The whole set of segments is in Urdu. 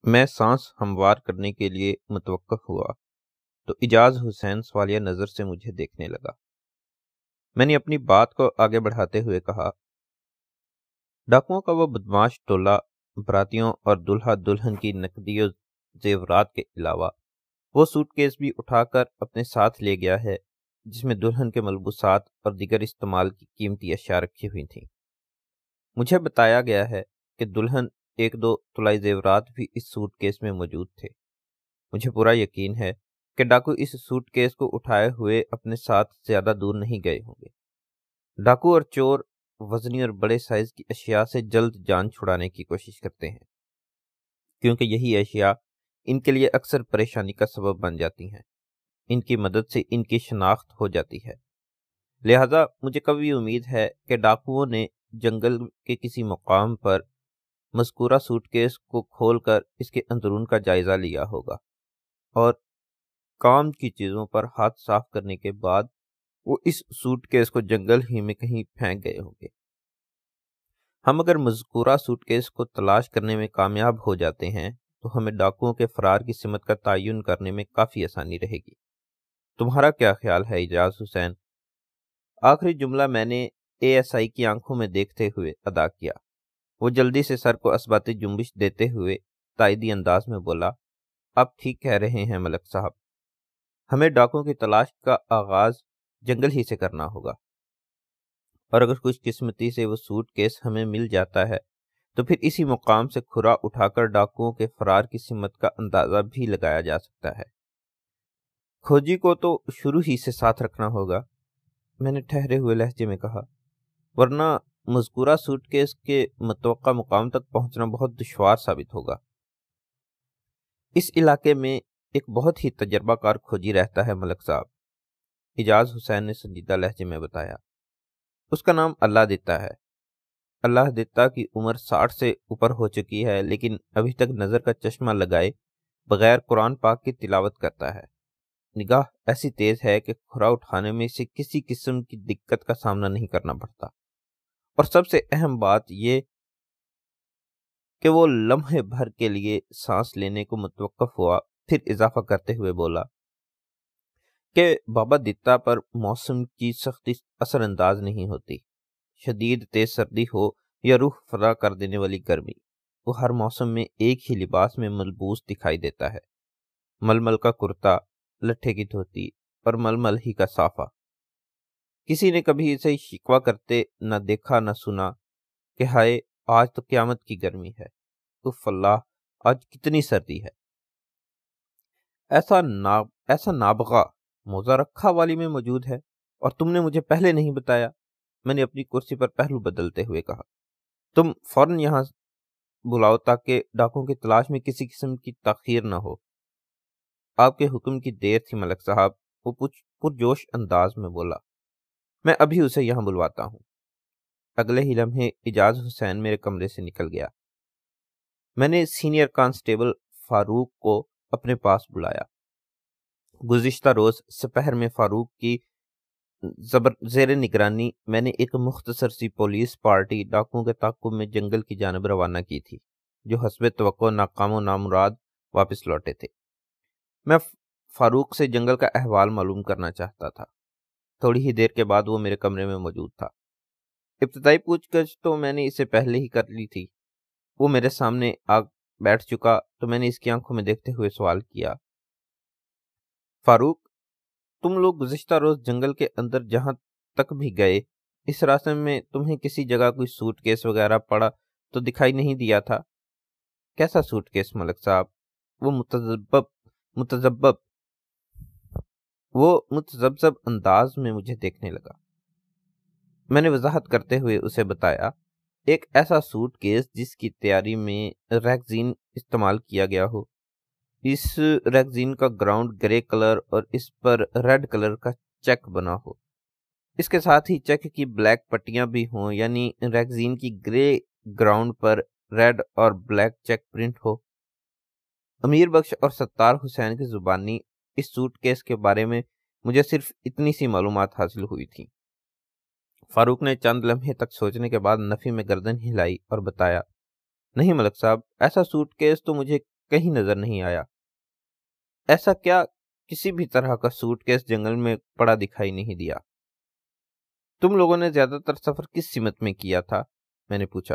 میں سانس ہموار کرنے کے لیے متوقف ہوا تو اعجاز حسین سوالیہ نظر سے مجھے دیکھنے لگا۔ میں نے اپنی بات کو آگے بڑھاتے ہوئے کہا، ڈاکوؤں کا وہ بدماش ٹولہ براتیوں اور دلہا دلہن کی نقدی و زیورات کے علاوہ وہ سوٹ کیس بھی اٹھا کر اپنے ساتھ لے گیا ہے جس میں دلہن کے ملبوسات اور دیگر استعمال کی قیمتی اشیاء رکھی ہوئی تھیں۔ مجھے بتایا گیا ہے کہ دلہن ایک دو طلائی زیورات بھی اس سوٹ کیس میں موجود تھے۔ مجھے پورا یقین ہے کہ ڈاکو اس سوٹ کیس کو اٹھائے ہوئے اپنے ساتھ زیادہ دور نہیں گئے ہوں گے۔ ڈاکو اور چور وزنی اور بڑے سائز کی اشیاء سے جلد جان چھڑانے کی کوشش کرتے ہیں، کیونکہ یہی اشیاء ان کے لیے اکثر پریشانی کا سبب بن جاتی ہیں۔ ان کی مدد سے ان کی شناخت ہو جاتی ہے۔ لہذا مجھے کبھی امید ہے کہ ڈاکوؤں نے جنگل کے کسی مقام پر مذکورہ سوٹ کیس کو کھول کر اس کے اندرون کا جائزہ لیا ہوگا اور کام کی چیزوں پر ہاتھ صاف کرنے کے بعد وہ اس سوٹ کیس کو جنگل ہی میں کہیں پھینک گئے ہوں گے۔ ہم اگر مذکورہ سوٹ کیس کو تلاش کرنے میں کامیاب ہو جاتے ہیں تو ہمیں ڈاکوؤں کے فرار کی سمت کا تعین کرنے میں کافی آسانی رہے گی۔ تمہارا کیا خیال ہے اعجاز حسین؟ آخری جملہ میں نے اے ایس آئی کی آنکھوں میں دیکھتے ہوئے ادا کیا۔ وہ جلدی سے سر کو اثبات جنبش دیتے ہوئے تائیدی انداز میں بولا، آپ ٹھیک کہہ رہے ہیں ملک صاحب، ہمیں ڈاکوؤں کی تلاش کا آغاز جنگل ہی سے کرنا ہوگا، اور اگر خوش قسمتی سے وہ سوٹ کیس ہمیں مل جاتا ہے تو پھر اسی مقام سے کھرا اٹھا کر ڈاکوؤں کے فرار کی سمت کا اندازہ بھی لگایا جا سکتا ہے۔ کھوجی کو تو شروع ہی سے ساتھ رکھنا ہوگا، میں نے ٹھہرے ہوئے لہجے میں کہا، ورنہ مذکورہ سوٹ کیس کے متوقع مقام تک پہنچنا بہت دشوار ثابت ہوگا۔ اس علاقے میں ایک بہت ہی تجربہ کار کھوجی رہتا ہے ملک صاحب، اعجاز حسین نے سنجیدہ لہجے میں بتایا۔ اس کا نام اللہ دتا ہے۔ اللہ دتا کی عمر 60 سے اوپر ہو چکی ہے، لیکن ابھی تک نظر کا چشمہ لگائے بغیر قرآن پاک کی تلاوت کرتا ہے۔ نگاہ ایسی تیز ہے کہ کھرا اٹھانے میں اسے کسی قسم کی دقت کا سامنا نہیں کرنا پڑتا، اور سب سے اہم بات یہ کہ وہ لمحے بھر کے لیے سانس لینے کو متوقف ہوا، پھر اضافہ کرتے ہوئے بولا کہ بابا دتا پر موسم کی سختی اثر انداز نہیں ہوتی۔ شدید تیز سردی ہو یا روح فرا کر دینے والی گرمی، وہ ہر موسم میں ایک ہی لباس میں ملبوس دکھائی دیتا ہے، ململ کا کرتا، لٹھے کی دھوتی اور ململ ہی کا صافہ۔ کسی نے کبھی اسے شکوہ کرتے نہ دیکھا نہ سنا کہ ہائے آج تو قیامت کی گرمی ہے، اف اللہ آج کتنی سردی ہے۔ ایسا نابغہ موزہ رکھا والی میں موجود ہے، اور تم نے مجھے پہلے نہیں بتایا، میں نے اپنی کرسی پر پہلو بدلتے ہوئے کہا۔ تم فوراً یہاں بلاؤ تاکہ ڈاکوؤں کی تلاش میں کسی قسم کی تاخیر نہ ہو۔ آپ کے حکم کی دیر تھی ملک صاحب، وہ پرجوش انداز میں بولا۔ میں ابھی اسے یہاں بلواتا ہوں۔ اگلے ہی لمحے اعجاز حسین میرے کمرے سے نکل گیا۔ میں نے سینئر کانسٹیبل فاروق کو اپنے پاس بلایا۔ گزشتہ روز سپہر میں فاروق کی زیر نگرانی میں نے ایک مختصر سی پولیس پارٹی ڈاکوؤں کے تعاقب میں جنگل کی جانب روانہ کی تھی، جو حسب توقع ناکام و نامراد واپس لوٹے تھے۔ میں فاروق سے جنگل کا احوال معلوم کرنا چاہتا تھا۔ تھوڑی ہی دیر کے بعد وہ میرے کمرے میں موجود تھا۔ ابتدائی پوچھ گچھ تو میں نے اسے پہلے ہی کر لی تھی۔ وہ میرے سامنے آ بیٹھ چکا تو میں نے اس کی آنکھوں میں دیکھتے ہوئے سوال کیا، فاروق، تم لوگ گزشتہ روز جنگل کے اندر جہاں تک بھی گئے، اس راستے میں تمہیں کسی جگہ کوئی سوٹ کیس وغیرہ پڑا تو دکھائی نہیں دیا تھا؟ کیسا سوٹ کیس ملک صاحب؟ وہ متذبذب انداز میں مجھے دیکھنے لگا۔ میں نے وضاحت کرتے ہوئے اسے بتایا، ایک ایسا سوٹ کیس جس کی تیاری میں ریگزین استعمال کیا گیا ہو۔ اس ریگزین کا گراؤنڈ گرے کلر اور اس پر ریڈ کلر کا چیک بنا ہو، اس کے ساتھ ہی چیک کی بلیک پٹیاں بھی ہوں، یعنی ریگزین کی گرے گراؤنڈ پر ریڈ اور بلیک چیک پرنٹ ہو۔ امیر بخش اور ستار حسین کی زبانی اس سوٹ کیس کے بارے میں مجھے صرف اتنی سی معلومات حاصل ہوئی تھی۔ فاروق نے چند لمحے تک سوچنے کے بعد نفی میں گردن ہلائی اور بتایا، نہیں ملک صاحب، ایسا سوٹ کیس تو مجھے کہیں نظر نہیں آیا۔ ایسا کیا کسی بھی طرح کا سوٹ کیس جنگل میں پڑا دکھائی نہیں دیا۔ تم لوگوں نے زیادہ تر سفر کس سمت میں کیا تھا؟ میں نے پوچھا۔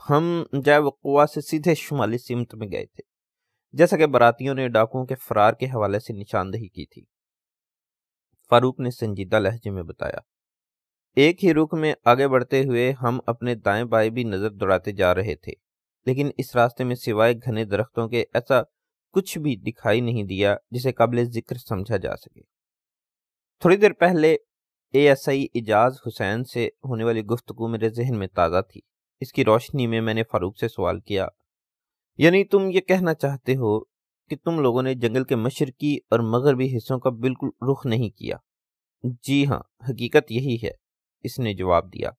ہم جائے وقوع سے سیدھے شمالی سمت میں گئے تھے، جیسا کہ براتیوں نے ڈاکوؤں کے فرار کے حوالے سے نشاندہی کی تھی، فاروق نے سنجیدہ لہجے میں بتایا۔ ایک ہی رخ میں آگے بڑھتے ہوئے ہم اپنے دائیں بائیں بھی نظر دوڑاتے جا رہے تھے، لیکن اس راستے میں سوائے گھنے درختوں کے ایسا کچھ بھی دکھائی نہیں دیا جسے قابل ذکر سمجھا جا سکے۔ تھوڑی دیر پہلے ASI اعجاز حسین سے ہونے والی گفتگو میرے ذہن میں تازہ تھی۔ اس کی روشنی میں میں نے فاروق سے سوال کیا، یعنی تم یہ کہنا چاہتے ہو کہ تم لوگوں نے جنگل کے مشرقی اور مغربی حصوں کا بالکل رخ نہیں کیا؟ جی ہاں، حقیقت یہی ہے، اس نے جواب دیا۔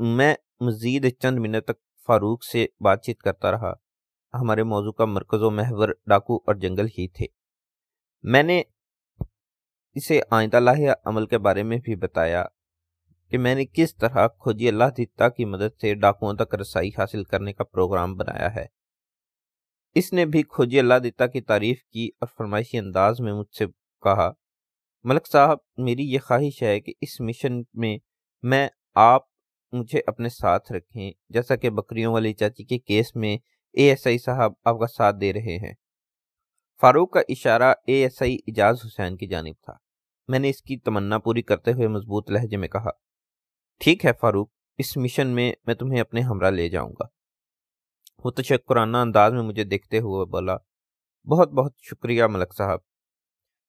میں مزید چند منٹ تک فاروق سے بات چیت کرتا رہا۔ ہمارے موضوع کا مرکز و محور ڈاکو اور جنگل ہی تھے۔ میں نے اسے آئندہ لاحیہ عمل کے بارے میں بھی بتایا کہ میں نے کس طرح کھوجی اللہ دیتا کی مدد سے ڈاکوؤں تک رسائی حاصل کرنے کا پروگرام بنایا ہے۔ اس نے بھی کھوجی اللہ دیتا کی تعریف کی اور فرمائشی انداز میں مجھ سے کہا، ملک صاحب، میری یہ خواہش ہے کہ اس مشن میں آپ مجھے اپنے ساتھ رکھیں، جیسا کہ بکریوں والی چاچی کے کیس میں ASI صاحب آپ کا ساتھ دے رہے ہیں۔ فاروق کا اشارہ ASI اعجاز حسین کی جانب تھا۔ میں نے اس کی تمنا پوری کرتے ہوئے مضبوط لہجے میں کہا، ٹھیک ہے فاروق، اس مشن میں تمہیں اپنے ہمراہ لے جاؤں گا۔ وہ تشکرانہ انداز میں مجھے دیکھتے ہوئے بولا، بہت بہت شکریہ ملک صاحب۔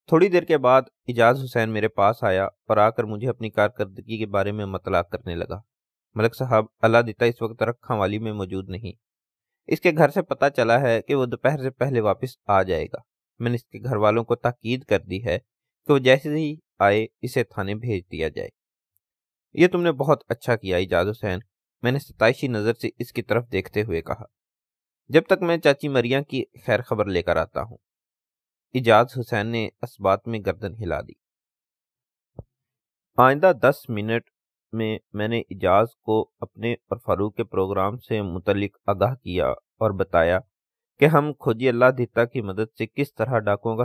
تھوڑی دیر کے بعد اعجاز حسین میرے پاس آیا اور آ کر مجھے اپنی کارکردگی کے بارے میں مطلع کرنے لگا۔ ملک صاحب، اللہ دیتا اس وقت رکھاں والی میں موجود نہیں۔ اس کے گھر سے پتہ چلا ہے کہ وہ دوپہر سے پہلے واپس آ جائے گا۔ میں نے اس کے گھر والوں کو تاکید کر دی ہے کہ وہ جیسے ہی آئے اسے تھانے بھیج دیا جائے۔ یہ تم نے بہت اچھا کیا اعجاز حسین، میں نے ستائشی نظر سے اس کی طرف دیکھتے ہوئے کہا۔ جب تک میں چاچی مریم کی خیر خبر لے کر آتا ہوں۔ اعجاز حسین نے اس بات میں گردن ہلا دی۔ آئندہ 10 منٹ میں نے اعجاز کو اپنے اور فاروق کے پروگرام سے متعلق آگاہ کیا اور بتایا کہ ہم کھوجی اللہ دیتا کی مدد سے کس طرح ڈاکوؤں کا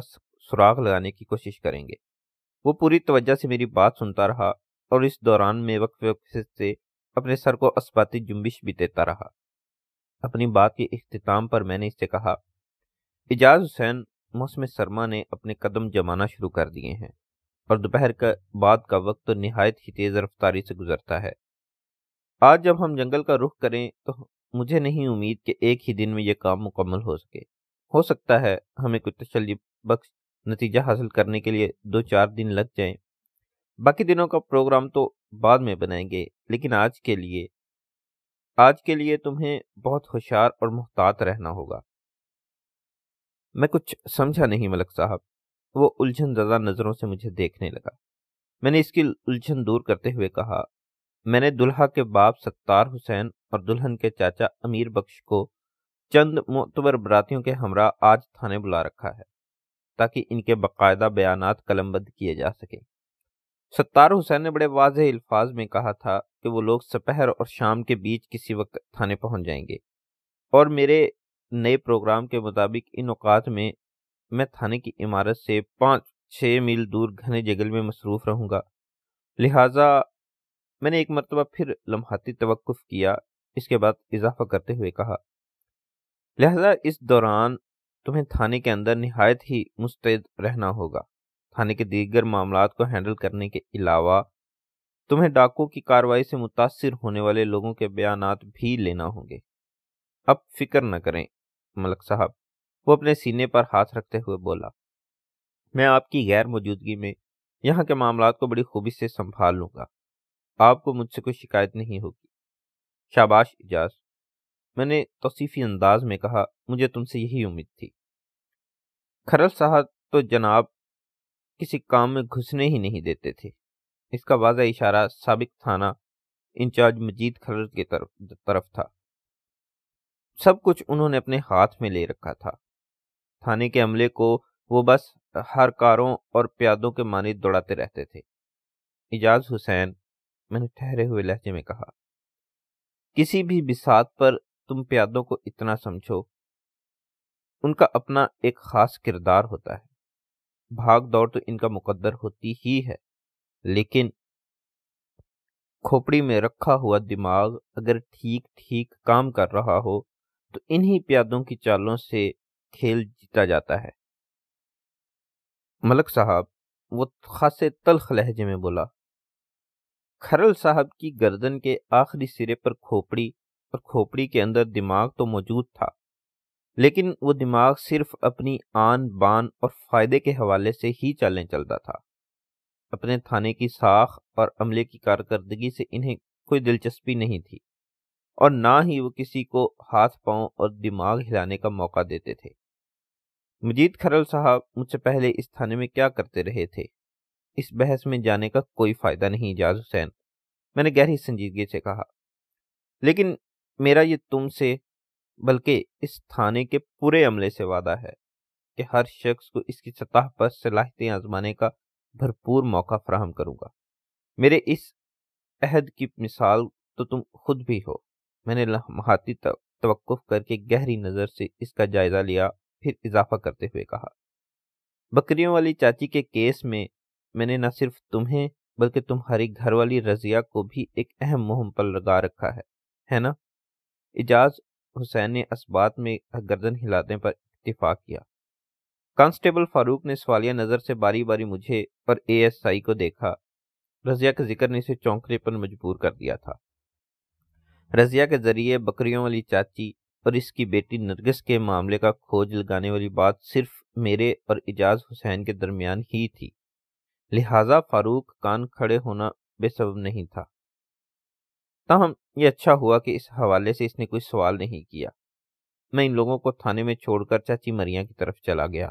سراغ لگانے کی کوشش کریں گے۔ وہ پوری توجہ سے میری بات سنتا رہا اور اس دوران میں وقفے سے اپنے سر کو اسباتی جنبش بھی دیتا رہا۔ اپنی بات کے اختتام پر میں نے اس سے کہا، اعجاز حسین، موسم سرما نے اپنے قدم جمانا شروع کر دیے ہیں اور دوپہر کا بعد کا وقت نہایت ہی تیز رفتاری سے گزرتا ہے۔ آج جب ہم جنگل کا رخ کریں تو مجھے نہیں امید کہ ایک ہی دن میں یہ کام مکمل ہو سکے۔ ہو سکتا ہے ہمیں کوئی تسلی بخش نتیجہ حاصل کرنے کے لیے 2-4 دن لگ جائیں۔ باقی دنوں کا پروگرام تو بعد میں بنائیں گے، لیکن آج کے لیے تمہیں بہت ہوشیار اور محتاط رہنا ہوگا۔ میں کچھ سمجھا نہیں ملک صاحب۔ وہ الجھن زدہ نظروں سے مجھے دیکھنے لگا۔ میں نے اس کی الجھن دور کرتے ہوئے کہا، میں نے دلہا کے باپ ستار حسین اور دلہن کے چاچا امیر بخش کو چند معتبر براتیوں کے ہمراہ آج تھانے بلا رکھا ہے تاکہ ان کے باقاعدہ بیانات قلم بند کیے جا سکیں۔ ستار حسین نے بڑے واضح الفاظ میں کہا تھا کہ وہ لوگ سپہر اور شام کے بیچ کسی وقت تھانے پہنچ جائیں گے، اور میرے نئے پروگرام کے مطابق ان اوقات میں تھانے کی عمارت سے 5-6 میل دور گھنے جنگل میں مصروف رہوں گا۔ لہٰذا میں نے ایک مرتبہ پھر لمحاتی توقف کیا، اس کے بعد اضافہ کرتے ہوئے کہا، لہٰذا اس دوران تمہیں تھانے کے اندر نہایت ہی مستعد رہنا ہوگا۔ تھانے کے دیگر معاملات کو ہینڈل کرنے کے علاوہ تمہیں ڈاکو کی کارروائی سے متاثر ہونے والے لوگوں کے بیانات بھی لینا ہوں گے۔ اب فکر نہ کریں ملک صاحب، وہ اپنے سینے پر ہاتھ رکھتے ہوئے بولا، میں آپ کی غیر موجودگی میں یہاں کے معاملات کو بڑی خوبی سے سنبھال لوں گا۔ آپ کو مجھ سے کوئی شکایت نہیں ہوگی۔ شاباش اعجاز، میں نے توصیفی انداز میں کہا، مجھے تم سے یہی امید تھی۔ کھرل صاحب تو جناب کسی کام میں گھسنے ہی نہیں دیتے تھے۔ اس کا واضح اشارہ سابق تھانہ انچارج مجید کھرل کی طرف تھا۔ سب کچھ انہوں نے اپنے ہاتھ میں لے رکھا تھا۔ تھانے کے عملے کو وہ بس ہر کاروں اور پیادوں کے مانند دوڑاتے رہتے تھے۔ اعجاز حسین، میں نے ٹھہرے ہوئے لہجے میں کہا، کسی بھی بساط پر تم پیادوں کو اتنا سمجھو، ان کا اپنا ایک خاص کردار ہوتا ہے، بھاگ دوڑ تو ان کا مقدر ہوتی ہی ہے، لیکن کھوپڑی میں رکھا ہوا دماغ اگر ٹھیک ٹھیک کام کر رہا ہو تو انہی پیادوں کی چالوں سے کھیل جیتا جاتا ہے۔ ملک صاحب وہ خاصے تلخ لہجے میں بولا، کھرل صاحب کی گردن کے آخری سرے پر کھوپڑی اور کھوپڑی کے اندر دماغ تو موجود تھا، لیکن وہ دماغ صرف اپنی آن بان اور فائدے کے حوالے سے ہی چلنے چلتا تھا۔ اپنے تھانے کی ساخ اور عملے کی کارکردگی سے انہیں کوئی دلچسپی نہیں تھی، اور نہ ہی وہ کسی کو ہاتھ پاؤں اور دماغ ہلانے کا موقع دیتے تھے۔ مجید کھرل صاحب مجھ سے پہلے اس تھانے میں کیا کرتے رہے تھے، اس بحث میں جانے کا کوئی فائدہ نہیں اجاز حسین، میں نے گہری سنجیدگی سے کہا، لیکن میرا یہ تم سے بلکہ اس تھانے کے پورے عملے سے وعدہ ہے کہ ہر شخص کو اس کی سطح پر صلاحیتیں آزمانے کا بھرپور موقع فراہم کروں گا۔ میرے اس عہد کی مثال تو تم خود بھی ہو۔ میں نے لمحاتی توقف کر کے گہری نظر سے اس کا جائزہ لیا، پھر اضافہ کرتے ہوئے کہا، بکریوں والی چاچی کے کیس میں میں نے نہ صرف تمہیں بلکہ تمہاری گھر والی رضیہ کو بھی ایک اہم مہم پر لگا رکھا ہے نا؟ اجاز حسین نے اس بات میں گردن ہلانے پر اتفاق کیا۔ کانسٹیبل فاروق نے سوالیہ نظر سے باری باری مجھے اور اے ایس آئی کو دیکھا۔ رضیہ کا ذکر نے اسے چونکنے پر مجبور کر دیا تھا۔ رضیہ کے ذریعے بکریوں والی چاچی اور اس کی بیٹی نرگس کے معاملے کا کھوج لگانے والی بات صرف میرے اور اجاز حسین کے درمیان ہی تھی، لہٰذا فاروق کان کھڑے ہونا بے سبب نہیں تھا۔ تاہم یہ اچھا ہوا کہ اس حوالے سے اس نے کوئی سوال نہیں کیا۔ میں ان لوگوں کو تھانے میں چھوڑ کر چاچی مریا کی طرف چلا گیا۔